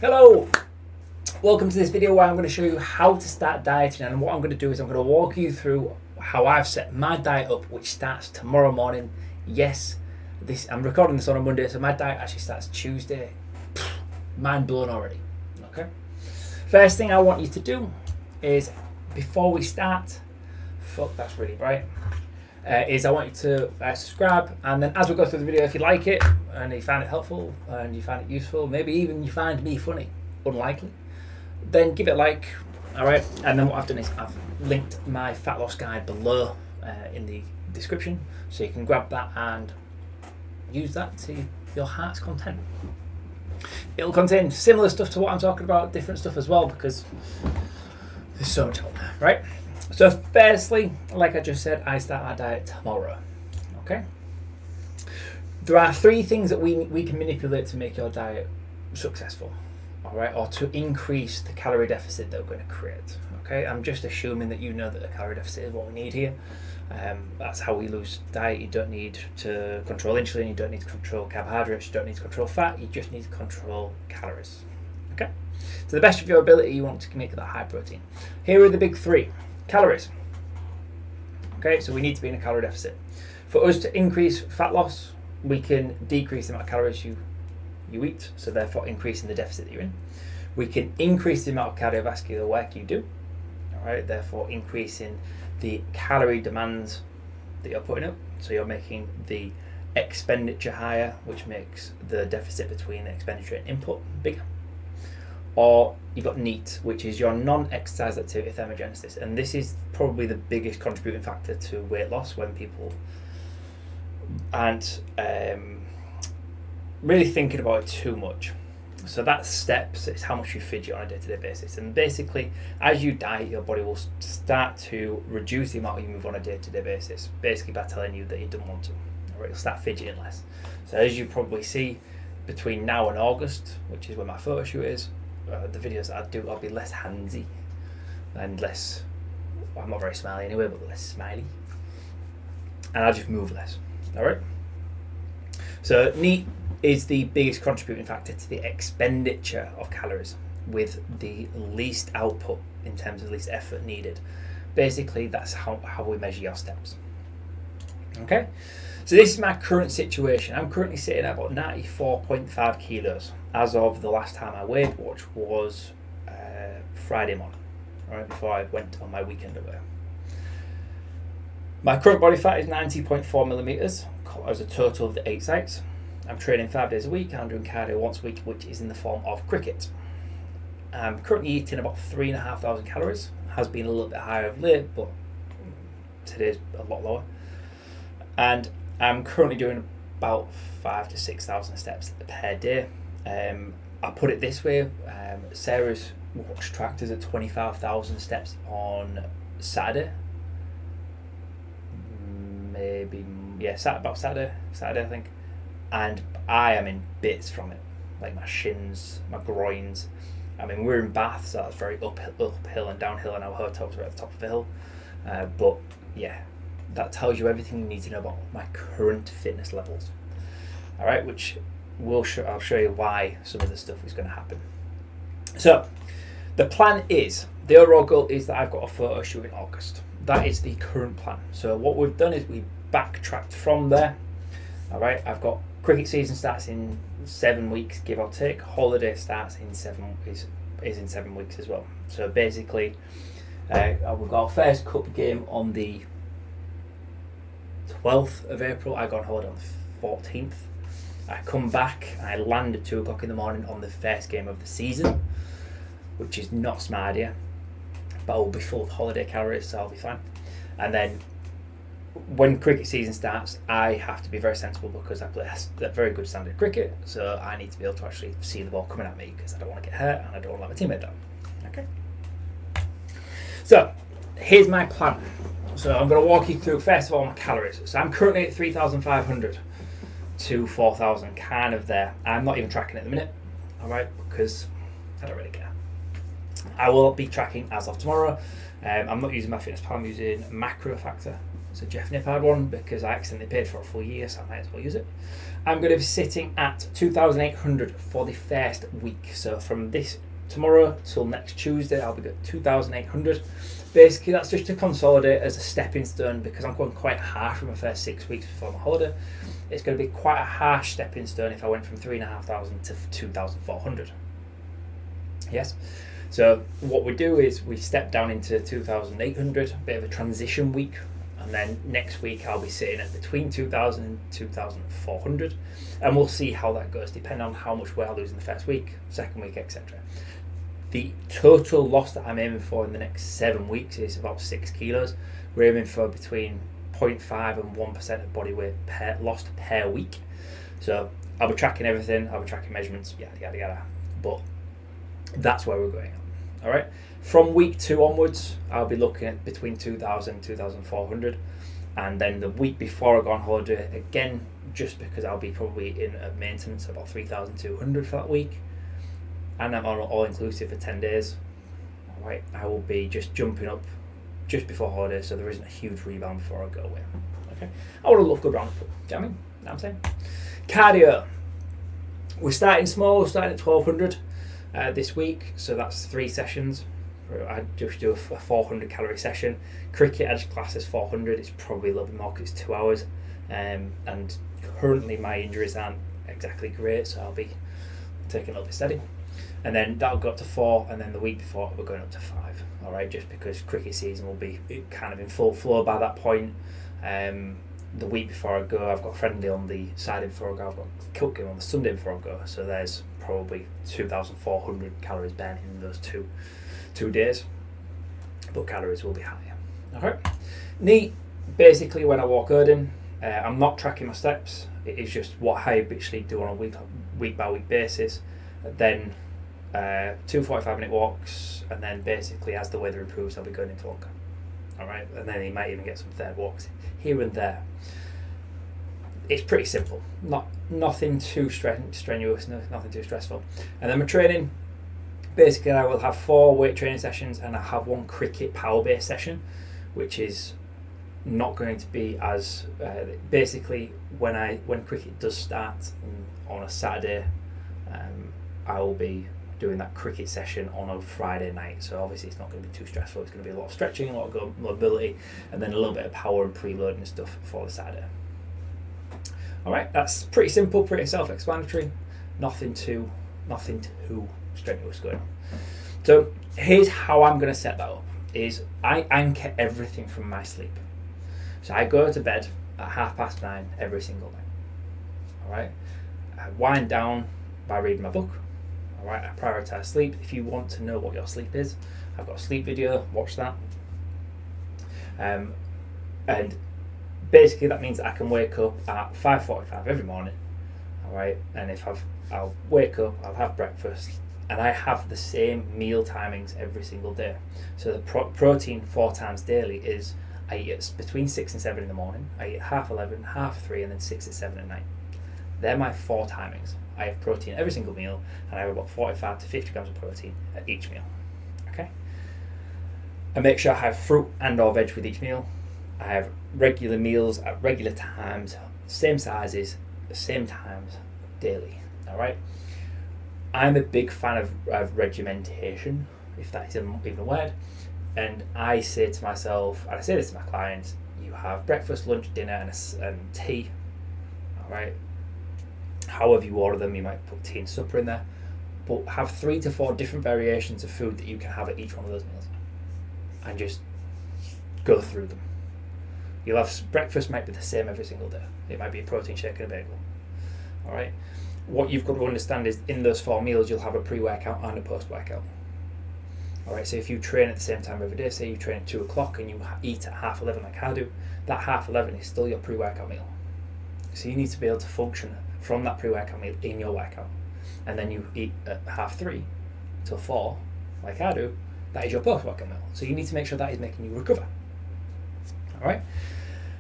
Hello! Welcome to this video where I'm going to show you how to start dieting, and what I'm going to do is I'm going to walk you through how I've set my diet up, which starts tomorrow morning. Yes, I'm recording this on a Monday, so my diet actually starts Tuesday. Mind blown already. Okay. First thing I want you to do is, before we start, fuck, that's really bright. Is I want you to subscribe, and then as we go through the video, if you like it and you find it helpful and you find it useful, maybe even you find me funny, unlikely, then give it a like. All right, and then what I've done is I've linked my fat loss guide below in the description, so you can grab that and use that to your heart's content. It'll contain similar stuff to what I'm talking about, different stuff as well, because there's so much out there, right? So firstly, like I just said, I start my diet tomorrow. Okay. There are three things that we can manipulate to make your diet successful. All right, or to increase the calorie deficit that we're going to create. Okay, I'm just assuming that you know that the calorie deficit is what we need here. That's how we lose diet. You don't need to control insulin, you don't need to control carbohydrates, you don't need to control fat, you just need to control calories. Okay, to the best of your ability, you want to make that high protein. Here are the big three. Calories. Okay, so we need to be in a calorie deficit. For us to increase fat loss, we can decrease the amount of calories you eat, so therefore increasing the deficit that you're in. We can increase the amount of cardiovascular work you do, all right, therefore increasing the calorie demands that you're putting up, so you're making the expenditure higher, which makes the deficit between the expenditure and input bigger. Or you've got NEAT, which is your non-exercise activity thermogenesis, and this is probably the biggest contributing factor to weight loss when people aren't really thinking about it too much. So that steps, it's how much you fidget on a day-to-day basis, and basically as you diet, your body will start to reduce the amount you move on a day-to-day basis, basically by telling you that you don't want to, or it'll start fidgeting less. So as you probably see, between now and August, which is when my photo shoot is, the videos I do, I'll be less handsy and less, well, I'm not very smiley anyway, but less smiley, and I'll just move less. All right, so NEAT is the biggest contributing factor to the expenditure of calories, with the least output in terms of least effort needed. Basically, that's how we measure your steps. Okay, so this is my current situation. I'm currently sitting at about 94.5 kilos as of the last time I weighed, which was Friday morning, right before I went on my weekend away. My current body fat is 90.4 millimeters as a total of the 8 sites. I'm training 5 days a week, and I'm doing cardio once a week, which is in the form of cricket. I'm currently eating about 3,500 calories. Has been a little bit higher of late, but today's a lot lower. And I'm currently doing about 5,000 to 6,000 steps per day. I put it this way, Sarah's watch tracked us at 25,000 steps on Saturday. Maybe, yeah, about Saturday I think. And I am in bits from it, like my shins, my groins. I mean, we're in Bath, so that's very uphill and downhill, and our hotels are at the top of the hill. But yeah, that tells you everything you need to know about my current fitness levels. All right, which I'll show you why some of this stuff is going to happen. So the plan is, the overall goal is that I've got a photo shoot in August. That is the current plan. So what we've done is we backtracked from there. All right, I've got cricket season starts in 7 weeks, give or take. Holiday starts in 7 is in 7 weeks as well. So basically, we've got our first cup game on the 12th of April. I go on holiday on the 14th. I come back, I land at 2 o'clock in the morning on the first game of the season, which is not a smart idea, but I'll be full of holiday calories, so I'll be fine. And then when cricket season starts, I have to be very sensible, because I play a very good standard cricket, so I need to be able to actually see the ball coming at me, because I don't want to get hurt and I don't want to let my teammate down. Okay. So here's my plan. So I'm going to walk you through, first of all, my calories. So I'm currently at 3,500 to 4,000, kind of there. I'm not even tracking at the minute, all right, because I don't really care. I will be tracking as of tomorrow. I'm not using MyFitnessPal, I'm using Macro Factor. It's a Jeff Nippard one because I accidentally paid for a full year, so I might as well use it. I'm going to be sitting at 2,800 for the first week. So from this tomorrow till next Tuesday, I'll be at 2,800. Basically, that's just to consolidate as a stepping stone because I'm going quite harsh for my first 6 weeks before my holiday. It's going to be quite a harsh stepping stone if I went from 3,500 to 2,400. Yes. So what we do is we step down into 2,800, a bit of a transition week, and then next week I'll be sitting at between 2,000 and 2,400, and we'll see how that goes, depending on how much weight I lose in the first week, second week, etc. The total loss that I'm aiming for in the next 7 weeks is about 6 kilos. We're aiming for between 0.5 and 1% of body weight lost per week. So I'll be tracking everything, I'll be tracking measurements, yada yada yada. But that's where we're going. All right. From week 2 onwards, I'll be looking at between 2,000 and 2,400, and then the week before I go on holiday again, just because I'll be probably in a maintenance about 3,200 for that week, and I'm on all inclusive for 10 days. All right. I will be just jumping up just before holiday, so there isn't a huge rebound before I go away. Okay. I want to look good round the pool. Do you know what I mean? Know what I'm saying? Cardio. We're starting small. We're starting at 1,200. This week, so that's 3 sessions. I just do a 400 calorie session. Cricket I just class as 400. It's probably a little bit more because it's 2 hours, and currently my injuries aren't exactly great, so I'll be taking a little bit steady, and then that'll go up to 4, and then the week before we're going up to 5. All right, just because cricket season will be kind of in full flow by that point. The week before I go, I've got friendly on the Saturday before I go, I've got Cook game on the Sunday before I go, so there's probably 2,400 calories burnt in those two days, but calories will be higher. Okay. Knee, basically when I walk Odin, I'm not tracking my steps. It is just what I habitually do on a week by week basis. Then 2 45-minute walks, and then basically as the weather improves, I'll be going into longer. All right, and then you might even get some third walks here and there. It's pretty simple, nothing too strenuous, nothing too stressful. And then my training, basically I will have 4 weight training sessions, and I have 1 cricket power base session, which is not going to be as basically when cricket does start on a Saturday, I will be doing that cricket session on a Friday night, so obviously it's not going to be too stressful. It's going to be a lot of stretching, a lot of mobility, and then a little bit of power and preloading and stuff for the Saturday. Alright, that's pretty simple, pretty self-explanatory, nothing too strenuous going on. So here's how I'm going to set that up, is I anchor everything from my sleep. So I go to bed at 9:30 every single night. Alright, I wind down by reading my book. Alright, I prioritise sleep. If you want to know what your sleep is, I've got a sleep video, watch that. And basically that means that I can wake up at 5:45 every morning. Alright, and I'll wake up, I'll have breakfast, and I have the same meal timings every single day. So the protein 4 times daily is I eat between 6 and 7 in the morning, I eat 11:30, 3:30, and then 6 and 7 at night. They're my 4 timings. I have protein every single meal, and I have about 45 to 50 grams of protein at each meal. Okay. I make sure I have fruit and or veg with each meal. I have regular meals at regular times, same sizes, same times, daily. All right. I'm a big fan of regimentation, if that is even a word. And I say to myself, and I say this to my clients, you have breakfast, lunch, dinner, and tea. All right. However you order them, you might put tea and supper in there, but have 3 to 4 different variations of food that you can have at each one of those meals, and just go through them. You'll have breakfast might be the same every single day. It might be a protein shake and a bagel. All right. What you've got to understand is in those 4 meals, you'll have a pre-workout and a post-workout. All right. So if you train at the same time every day, say you train at 2 o'clock and you eat at 11:30 like I do, that 11:30 is still your pre-workout meal. So you need to be able to function from that pre-workout meal in your workout, and then you eat at 3:30 till 4 like I do, that is your post-workout meal. So you need to make sure that is making you recover. All right.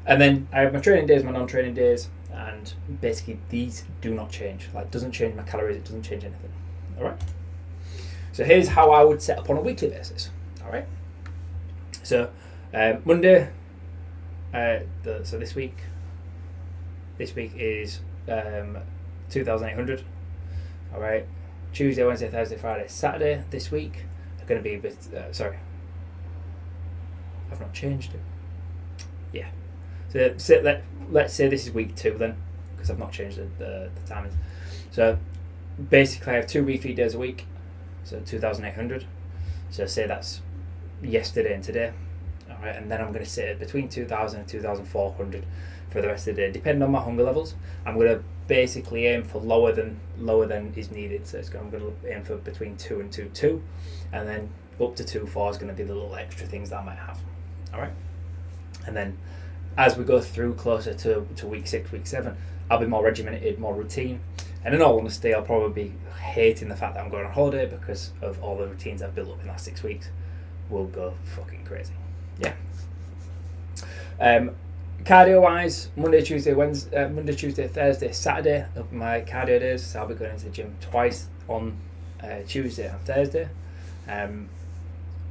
And then I have my training days, my non-training days, and basically these do not change. Like, it doesn't change my calories, it doesn't change anything. All right. So here's how I would set up on a weekly basis. All right. So Monday, So this week is 2,800. All right. Tuesday, Wednesday, Thursday, Friday, Saturday this week are going to be a bit. Sorry, I've not changed it. Yeah. So let's say this is week 2 then, because I've not changed the timings. So basically, I have 2 refeed days a week, so 2,800. So say that's yesterday and today. All right, and then I'm going to sit between 2,000 and 2,400 for the rest of the day, depending on my hunger levels. I'm going to basically aim for lower than is needed. So I'm going to aim for between 2 and 2.2, and then up to 2.4 is going to be the little extra things that I might have. All right, and then as we go through closer to week 6, week 7, I'll be more regimented, more routine. And in all honesty, I'll probably be hating the fact that I'm going on holiday because of all the routines I've built up in the last 6 weeks. Will go fucking crazy. Yeah. Cardio wise, Monday, Tuesday, Thursday, Saturday are my cardio days. So I'll be going into the gym twice on Tuesday and Thursday. And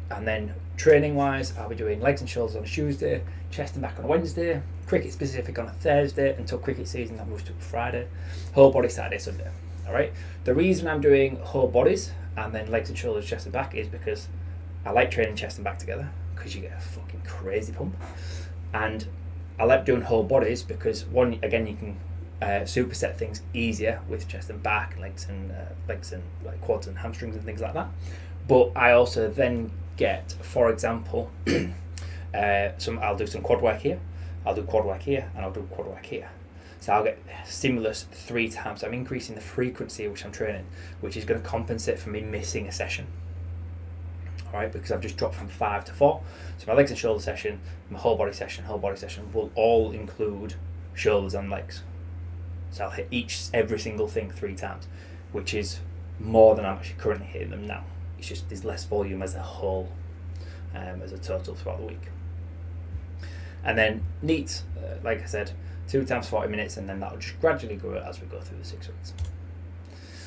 then training wise, I'll be doing legs and shoulders on a Tuesday, chest and back on a Wednesday, cricket specific on a Thursday until cricket season that moves to Friday, whole body Saturday, Sunday. All right. The reason I'm doing whole bodies and then legs and shoulders, chest and back is because I like training chest and back together because you get a fucking crazy pump, and I like doing whole bodies because one, again, you can superset things easier with chest and back, legs and like quads and hamstrings and things like that. But I also then get, for example, I'll do some quad work here, I'll do quad work here, and I'll do quad work here. So I'll get stimulus 3 times. I'm increasing the frequency at which I'm training, which is going to compensate for me missing a session. All right, because I've just dropped from 5 to 4. So my legs and shoulder session, my whole body session will all include shoulders and legs. So I'll hit every single thing 3 times, which is more than I'm actually currently hitting them now. It's just there's less volume as a whole, as a total throughout the week. And then NEAT, like I said, 2 times 40 minutes, and then that'll just gradually grow as we go through the 6 weeks.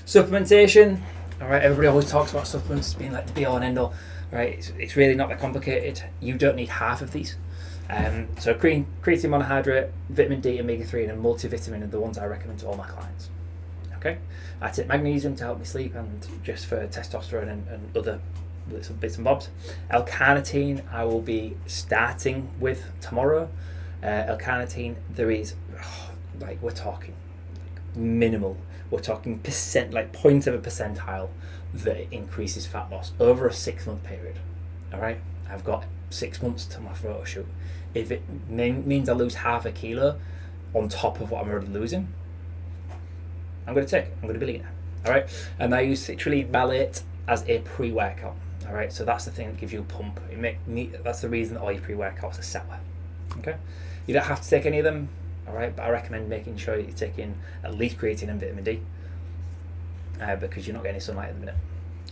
Supplementation. All right, everybody always talks about supplements being like the be all and end all. Right, it's really not that complicated. You don't need half of these. So creatine monohydrate, vitamin D, omega-3, and a multivitamin are the ones I recommend to all my clients. Okay, I take magnesium to help me sleep and just for testosterone and other little bits and bobs. L-carnitine I will be starting with tomorrow. L-carnitine, there is we're talking minimal. We're talking percent, like 0.1 percentile that increases fat loss over a 6-month period. All right, I've got 6 months to my photo shoot. If it means I lose half a kilo on top of what I'm already losing, I'm going to take it. I'm going to be leaner. All right, and I use citrulline malate as a pre-workout. All right, so that's the thing that gives you a pump. That's the reason that all your pre-workouts are sour. Okay, you don't have to take any of them. All right, but I recommend making sure that you're taking at least creatine and vitamin D because you're not getting any sunlight at the minute,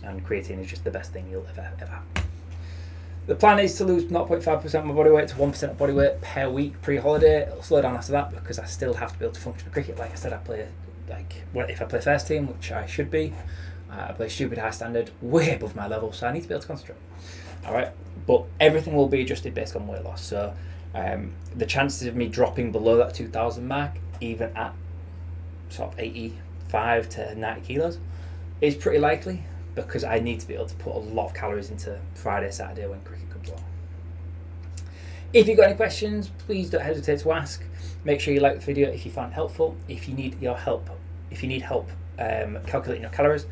and creatine is just the best thing you'll ever have. The plan is to lose 0.5% of my body weight to 1% of body weight per week pre-holiday. It'll slow down after that because I still have to be able to function in cricket. Like I said, if I play first team, which I should be, I play stupid high standard, way above my level, so I need to be able to concentrate. All right, but everything will be adjusted based on weight loss. So the chances of me dropping below that 2,000 mark, even at sort of 85 to 90 kilos, is pretty likely because I need to be able to put a lot of calories into Friday, Saturday when cricket comes along. If you've got any questions, please don't hesitate to ask. Make sure you like the video if you find it helpful. If you need help calculating your calories,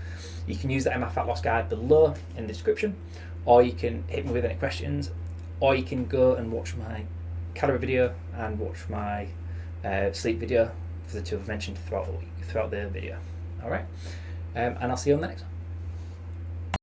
you can use that in my fat loss guide below in the description, or you can hit me with any questions, or you can go and watch my calorie video and watch my sleep video for the 2 I've mentioned throughout the video. All right, and I'll see you on the next one.